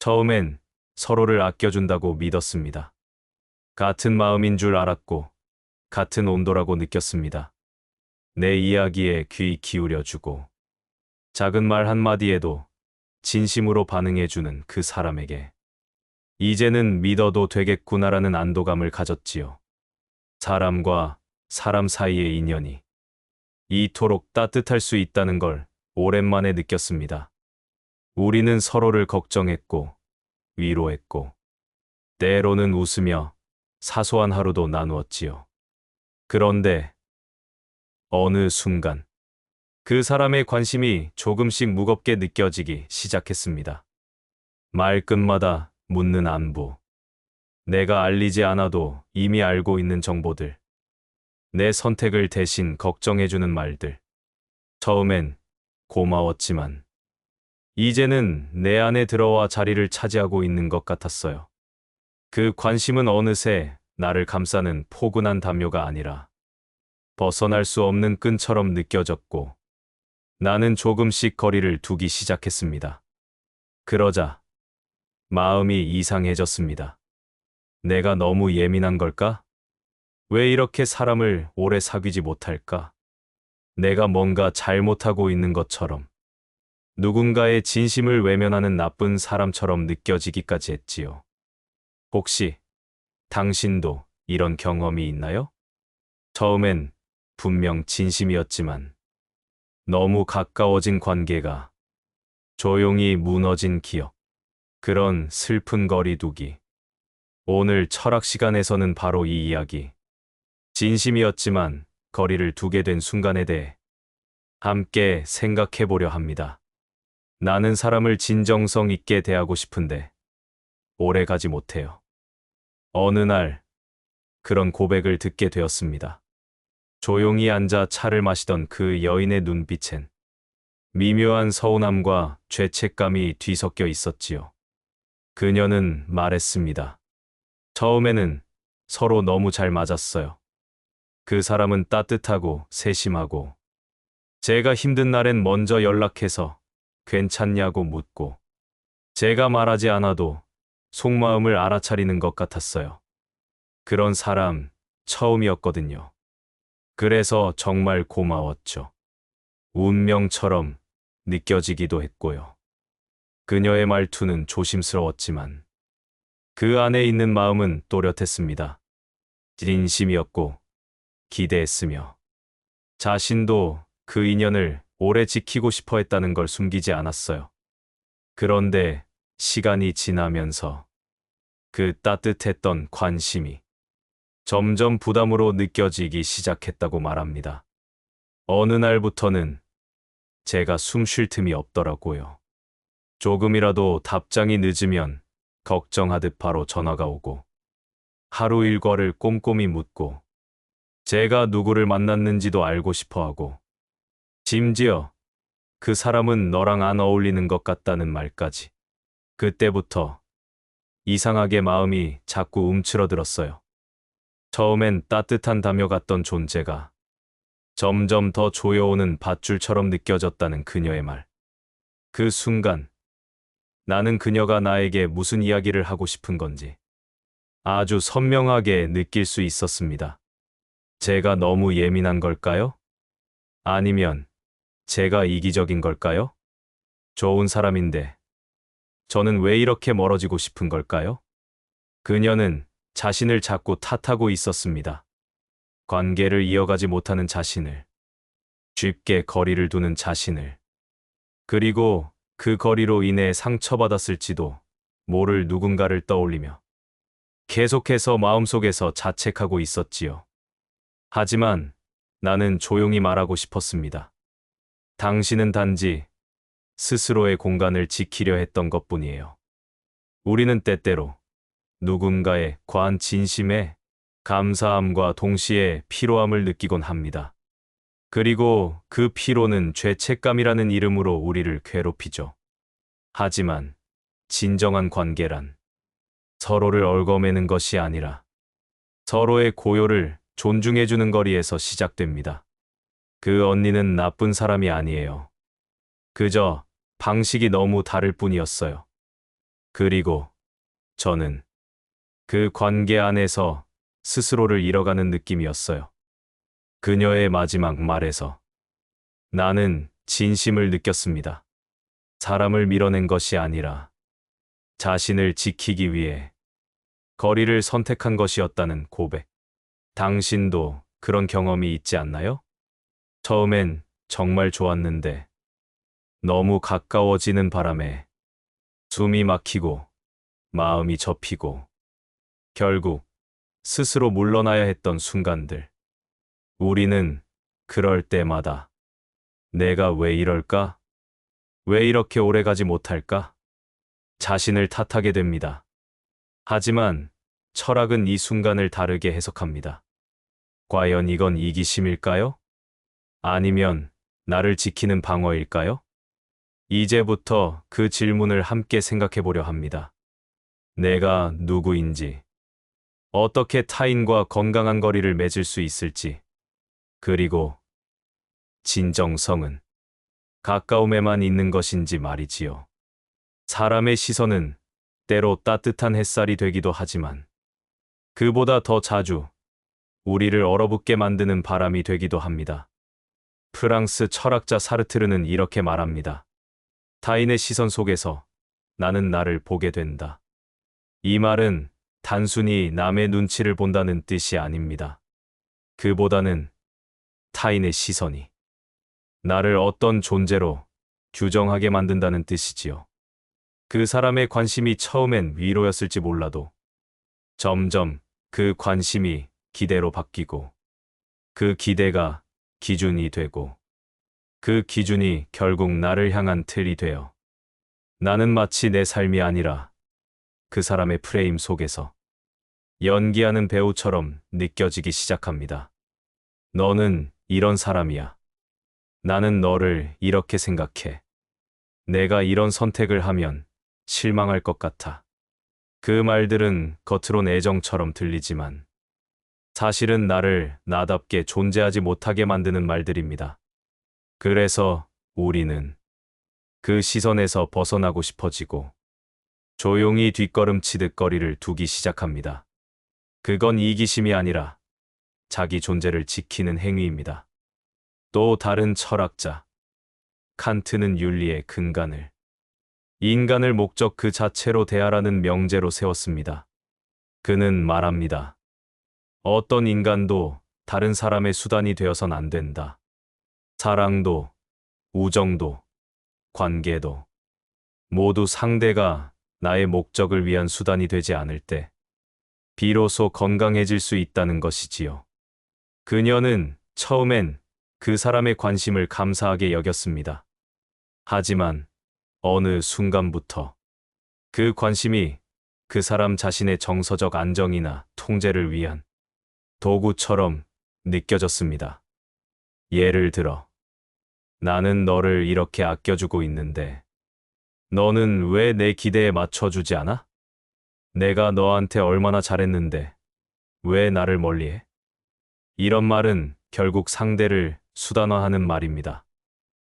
처음엔 서로를 아껴준다고 믿었습니다. 같은 마음인 줄 알았고, 같은 온도라고 느꼈습니다. 내 이야기에 귀 기울여주고, 작은 말 한마디에도 진심으로 반응해주는 그 사람에게 이제는 믿어도 되겠구나라는 안도감을 가졌지요. 사람과 사람 사이의 인연이 이토록 따뜻할 수 있다는 걸 오랜만에 느꼈습니다. 우리는 서로를 걱정했고, 위로했고, 때로는 웃으며 사소한 하루도 나누었지요. 그런데 어느 순간 그 사람의 관심이 조금씩 무겁게 느껴지기 시작했습니다. 말끝마다 묻는 안부, 내가 알리지 않아도 이미 알고 있는 정보들, 내 선택을 대신 걱정해주는 말들. 처음엔 고마웠지만, 이제는 내 안에 들어와 자리를 차지하고 있는 것 같았어요. 그 관심은 어느새 나를 감싸는 포근한 담요가 아니라 벗어날 수 없는 끈처럼 느껴졌고, 나는 조금씩 거리를 두기 시작했습니다. 그러자 마음이 이상해졌습니다. 내가 너무 예민한 걸까? 왜 이렇게 사람을 오래 사귀지 못할까? 내가 뭔가 잘못하고 있는 것처럼, 누군가의 진심을 외면하는 나쁜 사람처럼 느껴지기까지 했지요. 혹시 당신도 이런 경험이 있나요? 처음엔 분명 진심이었지만 너무 가까워진 관계가 조용히 무너진 기억, 그런 슬픈 거리두기. 오늘 철학 시간에서는 바로 이 이야기, 진심이었지만 거리를 두게 된 순간에 대해 함께 생각해 보려 합니다. 나는 사람을 진정성 있게 대하고 싶은데 오래 가지 못해요. 어느 날 그런 고백을 듣게 되었습니다. 조용히 앉아 차를 마시던 그 여인의 눈빛엔 미묘한 서운함과 죄책감이 뒤섞여 있었지요. 그녀는 말했습니다. 처음에는 서로 너무 잘 맞았어요. 그 사람은 따뜻하고 세심하고, 제가 힘든 날엔 먼저 연락해서 괜찮냐고 묻고, 제가 말하지 않아도 속마음을 알아차리는 것 같았어요. 그런 사람 처음이었거든요. 그래서 정말 고마웠죠. 운명처럼 느껴지기도 했고요. 그녀의 말투는 조심스러웠지만 그 안에 있는 마음은 또렷했습니다. 진심이었고 기대했으며, 자신도 그 인연을 오래 지키고 싶어 했다는 걸 숨기지 않았어요. 그런데 시간이 지나면서 그 따뜻했던 관심이 점점 부담으로 느껴지기 시작했다고 말합니다. 어느 날부터는 제가 숨 쉴 틈이 없더라고요. 조금이라도 답장이 늦으면 걱정하듯 바로 전화가 오고, 하루 일과를 꼼꼼히 묻고, 제가 누구를 만났는지도 알고 싶어 하고, 심지어 그 사람은 너랑 안 어울리는 것 같다는 말까지. 그때부터 이상하게 마음이 자꾸 움츠러들었어요. 처음엔 따뜻한 담요 같던 존재가 점점 더 조여오는 밧줄처럼 느껴졌다는 그녀의 말. 그 순간 나는 그녀가 나에게 무슨 이야기를 하고 싶은 건지 아주 선명하게 느낄 수 있었습니다. 제가 너무 예민한 걸까요? 아니면 제가 이기적인 걸까요? 좋은 사람인데 저는 왜 이렇게 멀어지고 싶은 걸까요? 그녀는 자신을 자꾸 탓하고 있었습니다. 관계를 이어가지 못하는 자신을, 쉽게 거리를 두는 자신을, 그리고 그 거리로 인해 상처받았을지도 모를 누군가를 떠올리며 계속해서 마음속에서 자책하고 있었지요. 하지만 나는 조용히 말하고 싶었습니다. 당신은 단지 스스로의 공간을 지키려 했던 것뿐이에요. 우리는 때때로 누군가의 과한 진심에 감사함과 동시에 피로함을 느끼곤 합니다. 그리고 그 피로는 죄책감이라는 이름으로 우리를 괴롭히죠. 하지만 진정한 관계란 서로를 얽어매는 것이 아니라 서로의 고요를 존중해주는 거리에서 시작됩니다. 그 언니는 나쁜 사람이 아니에요. 그저 방식이 너무 다를 뿐이었어요. 그리고 저는 그 관계 안에서 스스로를 잃어가는 느낌이었어요. 그녀의 마지막 말에서 나는 진심을 느꼈습니다. 사람을 밀어낸 것이 아니라 자신을 지키기 위해 거리를 선택한 것이었다는 고백. 당신도 그런 경험이 있지 않나요? 처음엔 정말 좋았는데 너무 가까워지는 바람에 숨이 막히고 마음이 접히고 결국 스스로 물러나야 했던 순간들. 우리는 그럴 때마다 내가 왜 이럴까? 왜 이렇게 오래 가지 못할까? 자신을 탓하게 됩니다. 하지만 철학은 이 순간을 다르게 해석합니다. 과연 이건 이기심일까요? 아니면 나를 지키는 방어일까요? 이제부터 그 질문을 함께 생각해 보려 합니다. 내가 누구인지, 어떻게 타인과 건강한 거리를 맺을 수 있을지, 그리고 진정성은 가까움에만 있는 것인지 말이지요. 사람의 시선은 때로 따뜻한 햇살이 되기도 하지만 그보다 더 자주 우리를 얼어붙게 만드는 바람이 되기도 합니다. 프랑스 철학자 사르트르는 이렇게 말합니다. 타인의 시선 속에서 나는 나를 보게 된다. 이 말은 단순히 남의 눈치를 본다는 뜻이 아닙니다. 그보다는 타인의 시선이 나를 어떤 존재로 규정하게 만든다는 뜻이지요. 그 사람의 관심이 처음엔 위로였을지 몰라도 점점 그 관심이 기대로 바뀌고 그 기대가 기준이 되고 그 기준이 결국 나를 향한 틀이 되어 나는 마치 내 삶이 아니라 그 사람의 프레임 속에서 연기하는 배우처럼 느껴지기 시작합니다. 너는 이런 사람이야. 나는 너를 이렇게 생각해. 내가 이런 선택을 하면 실망할 것 같아. 그 말들은 겉으론 애정처럼 들리지만 사실은 나를 나답게 존재하지 못하게 만드는 말들입니다. 그래서 우리는 그 시선에서 벗어나고 싶어지고 조용히 뒷걸음치듯 거리를 두기 시작합니다. 그건 이기심이 아니라 자기 존재를 지키는 행위입니다. 또 다른 철학자, 칸트는 윤리의 근간을 인간을 목적 그 자체로 대하라는 명제로 세웠습니다. 그는 말합니다. 어떤 인간도 다른 사람의 수단이 되어선 안 된다. 사랑도, 우정도, 관계도 모두 상대가 나의 목적을 위한 수단이 되지 않을 때 비로소 건강해질 수 있다는 것이지요. 그녀는 처음엔 그 사람의 관심을 감사하게 여겼습니다. 하지만 어느 순간부터 그 관심이 그 사람 자신의 정서적 안정이나 통제를 위한 도구처럼 느껴졌습니다. 예를 들어, 나는 너를 이렇게 아껴주고 있는데 너는 왜 내 기대에 맞춰주지 않아? 내가 너한테 얼마나 잘했는데 왜 나를 멀리해? 이런 말은 결국 상대를 수단화하는 말입니다.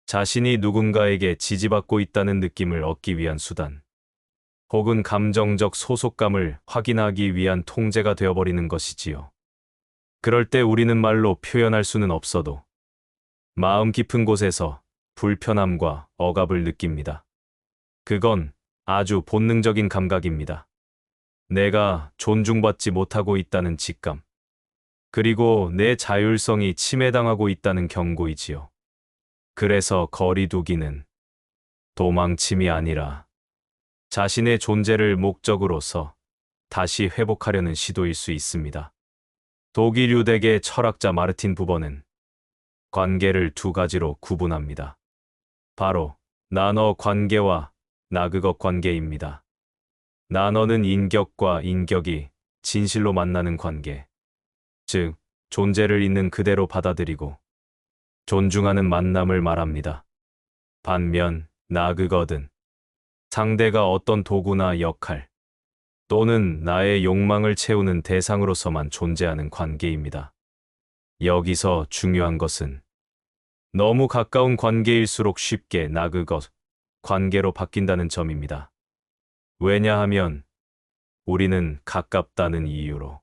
자신이 누군가에게 지지받고 있다는 느낌을 얻기 위한 수단, 혹은 감정적 소속감을 확인하기 위한 통제가 되어버리는 것이지요. 그럴 때 우리는 말로 표현할 수는 없어도 마음 깊은 곳에서 불편함과 억압을 느낍니다. 그건 아주 본능적인 감각입니다. 내가 존중받지 못하고 있다는 직감, 그리고 내 자율성이 침해당하고 있다는 경고이지요. 그래서 거리두기는 도망침이 아니라 자신의 존재를 목적으로서 다시 회복하려는 시도일 수 있습니다. 독일 유대계 철학자 마르틴 부버는 관계를 두 가지로 구분합니다. 바로 나너 관계와 나그것 관계입니다. 나너는 인격과 인격이 진실로 만나는 관계, 즉 존재를 있는 그대로 받아들이고 존중하는 만남을 말합니다. 반면 나그것은 상대가 어떤 도구나 역할 또는 나의 욕망을 채우는 대상으로서만 존재하는 관계입니다. 여기서 중요한 것은 너무 가까운 관계일수록 쉽게 나그것 관계로 바뀐다는 점입니다. 왜냐하면 우리는 가깝다는 이유로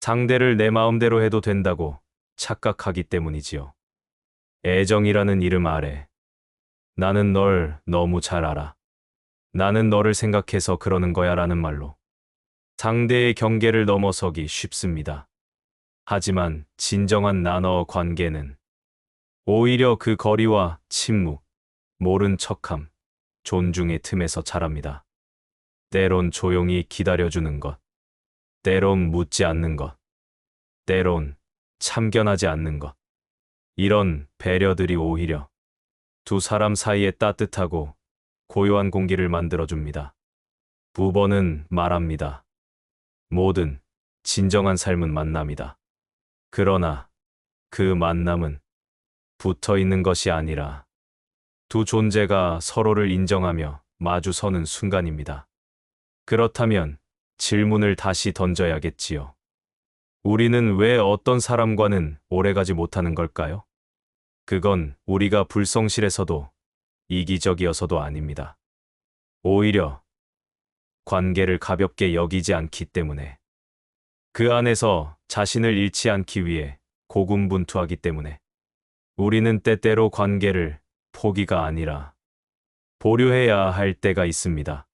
상대를 내 마음대로 해도 된다고 착각하기 때문이지요. 애정이라는 이름 아래 나는 널 너무 잘 알아. 나는 너를 생각해서 그러는 거야 라는 말로 상대의 경계를 넘어서기 쉽습니다. 하지만 진정한 나너 관계는 오히려 그 거리와 침묵, 모른 척함, 존중의 틈에서 자랍니다. 때론 조용히 기다려주는 것, 때론 묻지 않는 것, 때론 참견하지 않는 것. 이런 배려들이 오히려 두 사람 사이에 따뜻하고 고요한 공기를 만들어줍니다. 부번은 말합니다. 모든 진정한 삶은 만남이다. 그러나 그 만남은 붙어 있는 것이 아니라 두 존재가 서로를 인정하며 마주서는 순간입니다. 그렇다면 질문을 다시 던져야겠지요. 우리는 왜 어떤 사람과는 오래가지 못하는 걸까요? 그건 우리가 불성실해서도 이기적이어서도 아닙니다. 오히려 관계를 가볍게 여기지 않기 때문에 그 안에서 자신을 잃지 않기 위해 고군분투하기 때문에 우리는 때때로 관계를 포기가 아니라 보류해야 할 때가 있습니다.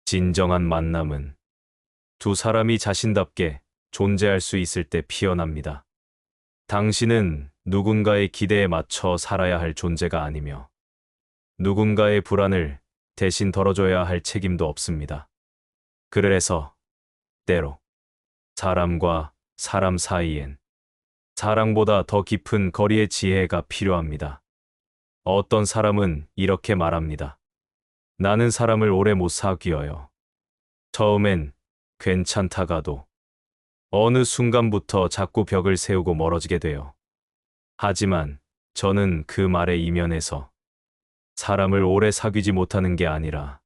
진정한 만남은 두 사람이 자신답게 존재할 수 있을 때 피어납니다. 당신은 누군가의 기대에 맞춰 살아야 할 존재가 아니며 누군가의 불안을 대신 덜어줘야 할 책임도 없습니다. 그래서 때로 사람과 사람 사이엔 사랑보다 더 깊은 거리의 지혜가 필요합니다. 어떤 사람은 이렇게 말합니다. 나는 사람을 오래 못 사귀어요. 처음엔 괜찮다가도 어느 순간부터 자꾸 벽을 세우고 멀어지게 돼요. 하지만 저는 그 말의 이면에서 사람을 오래 사귀지 못하는 게 아니라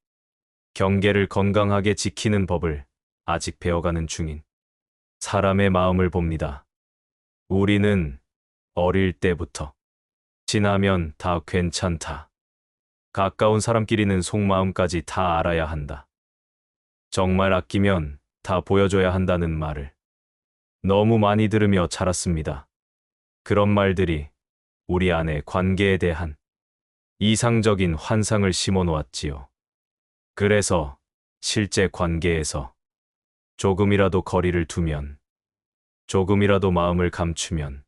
경계를 건강하게 지키는 법을 아직 배워가는 중인 사람의 마음을 봅니다. 우리는 어릴 때부터 지나면 다 괜찮다. 가까운 사람끼리는 속마음까지 다 알아야 한다. 정말 아끼면 다 보여줘야 한다는 말을 너무 많이 들으며 자랐습니다. 그런 말들이 우리 안에 관계에 대한 이상적인 환상을 심어 놓았지요. 그래서 실제 관계에서 조금이라도 거리를 두면, 조금이라도 마음을 감추면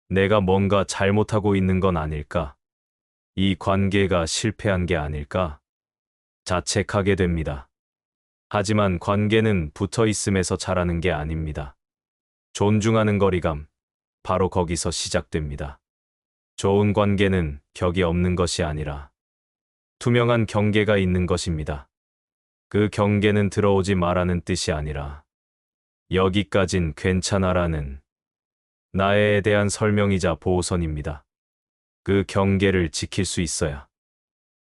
내가 뭔가 잘못하고 있는 건 아닐까? 이 관계가 실패한 게 아닐까? 자책하게 됩니다. 하지만 관계는 붙어 있음에서 자라는 게 아닙니다. 존중하는 거리감, 바로 거기서 시작됩니다. 좋은 관계는 벽이 없는 것이 아니라 투명한 경계가 있는 것입니다. 그 경계는 들어오지 마라는 뜻이 아니라 여기까진 괜찮아라는 나에 대한 설명이자 보호선입니다. 그 경계를 지킬 수 있어야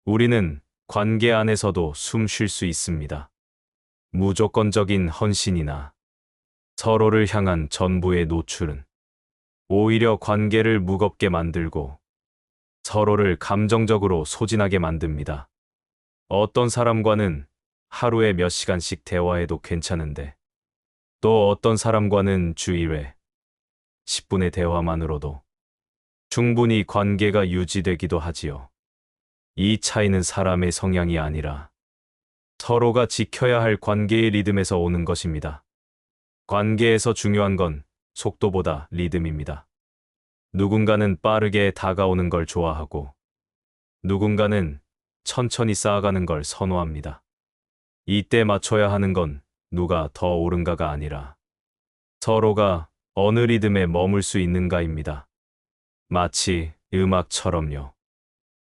우리는 관계 안에서도 숨 쉴 수 있습니다. 무조건적인 헌신이나 서로를 향한 전부의 노출은 오히려 관계를 무겁게 만들고 서로를 감정적으로 소진하게 만듭니다. 어떤 사람과는 하루에 몇 시간씩 대화해도 괜찮은데 또 어떤 사람과는 주일에 10분의 대화만으로도 충분히 관계가 유지되기도 하지요. 이 차이는 사람의 성향이 아니라 서로가 지켜야 할 관계의 리듬에서 오는 것입니다. 관계에서 중요한 건 속도보다 리듬입니다. 누군가는 빠르게 다가오는 걸 좋아하고 누군가는 천천히 쌓아가는 걸 선호합니다. 이때 맞춰야 하는 건 누가 더 옳은가가 아니라 서로가 어느 리듬에 머물 수 있는가입니다. 마치 음악처럼요.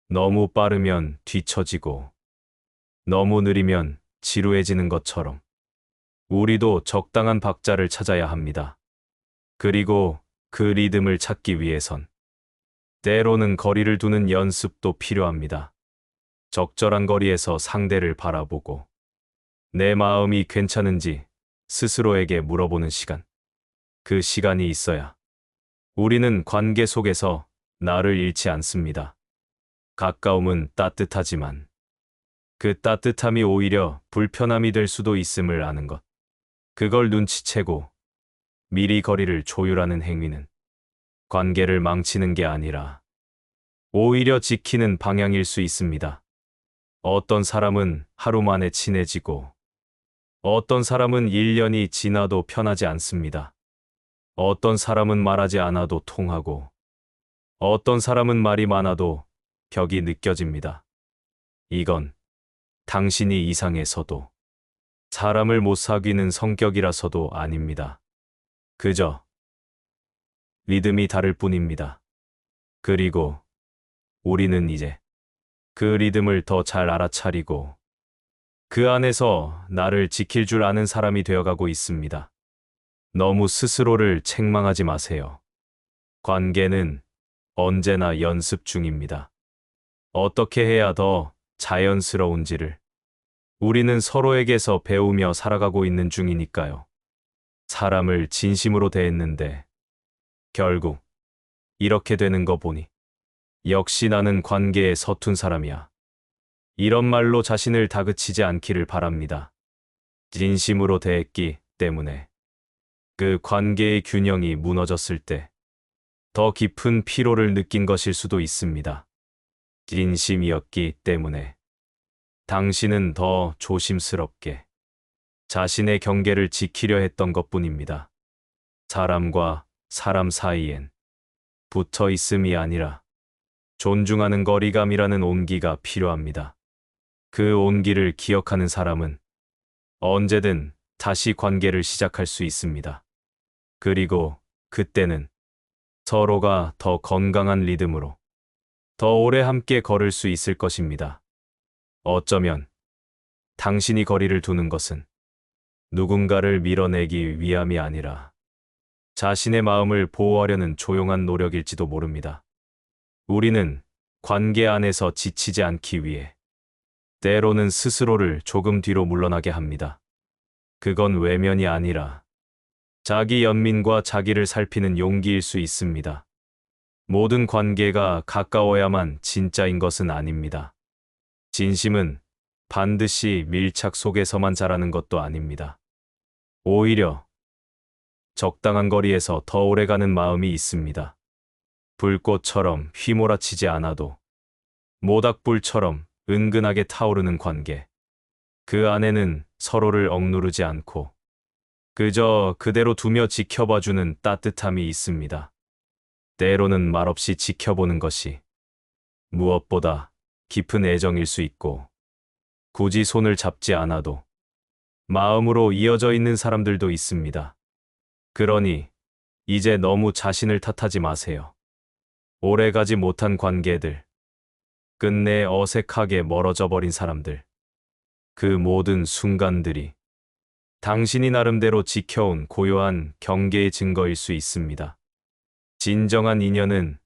너무 빠르면 뒤처지고 너무 느리면 지루해지는 것처럼 우리도 적당한 박자를 찾아야 합니다. 그리고 그 리듬을 찾기 위해선 때로는 거리를 두는 연습도 필요합니다. 적절한 거리에서 상대를 바라보고 내 마음이 괜찮은지 스스로에게 물어보는 시간. 그 시간이 있어야 우리는 관계 속에서 나를 잃지 않습니다. 가까움은 따뜻하지만 그 따뜻함이 오히려 불편함이 될 수도 있음을 아는 것. 그걸 눈치채고 미리 거리를 조율하는 행위는 관계를 망치는 게 아니라 오히려 지키는 방향일 수 있습니다. 어떤 사람은 하루 만에 친해지고 어떤 사람은 1년이 지나도 편하지 않습니다. 어떤 사람은 말하지 않아도 통하고 어떤 사람은 말이 많아도 벽이 느껴집니다. 이건 당신이 이상해서도 사람을 못 사귀는 성격이라서도 아닙니다. 그저 리듬이 다를 뿐입니다. 그리고 우리는 이제 그 리듬을 더 잘 알아차리고 그 안에서 나를 지킬 줄 아는 사람이 되어가고 있습니다. 너무 스스로를 책망하지 마세요. 관계는 언제나 연습 중입니다. 어떻게 해야 더 자연스러운지를 우리는 서로에게서 배우며 살아가고 있는 중이니까요. 사람을 진심으로 대했는데 결국 이렇게 되는 거 보니 역시 나는 관계에 서툰 사람이야. 이런 말로 자신을 다그치지 않기를 바랍니다. 진심으로 대했기 때문에 그 관계의 균형이 무너졌을 때 더 깊은 피로를 느낀 것일 수도 있습니다. 진심이었기 때문에 당신은 더 조심스럽게 자신의 경계를 지키려 했던 것뿐입니다. 사람과 사람 사이엔 붙어 있음이 아니라 존중하는 거리감이라는 온기가 필요합니다. 그 온기를 기억하는 사람은 언제든 다시 관계를 시작할 수 있습니다. 그리고 그때는 서로가 더 건강한 리듬으로 더 오래 함께 걸을 수 있을 것입니다. 어쩌면 당신이 거리를 두는 것은 누군가를 밀어내기 위함이 아니라 자신의 마음을 보호하려는 조용한 노력일지도 모릅니다. 우리는 관계 안에서 지치지 않기 위해 때로는 스스로를 조금 뒤로 물러나게 합니다. 그건 외면이 아니라 자기 연민과 자기를 살피는 용기일 수 있습니다. 모든 관계가 가까워야만 진짜인 것은 아닙니다. 진심은 반드시 밀착 속에서만 자라는 것도 아닙니다. 오히려 적당한 거리에서 더 오래가는 마음이 있습니다. 불꽃처럼 휘몰아치지 않아도 모닥불처럼 은근하게 타오르는 관계. 그 안에는 서로를 억누르지 않고 그저 그대로 두며 지켜봐주는 따뜻함이 있습니다. 때로는 말없이 지켜보는 것이 무엇보다 깊은 애정일 수 있고 굳이 손을 잡지 않아도 마음으로 이어져 있는 사람들도 있습니다. 그러니 이제 너무 자신을 탓하지 마세요. 오래가지 못한 관계들, 끝내 어색하게 멀어져 버린 사람들, 그 모든 순간들이 당신이 나름대로 지켜온 고요한 경계의 증거일 수 있습니다. 진정한 인연은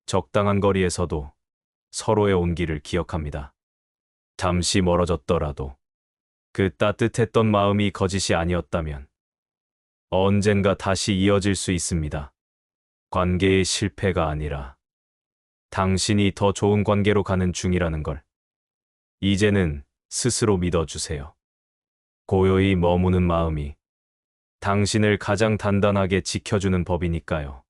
적당한 거리에서도 서로의 온기를 기억합니다. 잠시 멀어졌더라도 그 따뜻했던 마음이 거짓이 아니었다면 언젠가 다시 이어질 수 있습니다. 관계의 실패가 아니라 당신이 더 좋은 관계로 가는 중이라는 걸 이제는 스스로 믿어주세요. 고요히 머무는 마음이 당신을 가장 단단하게 지켜주는 법이니까요.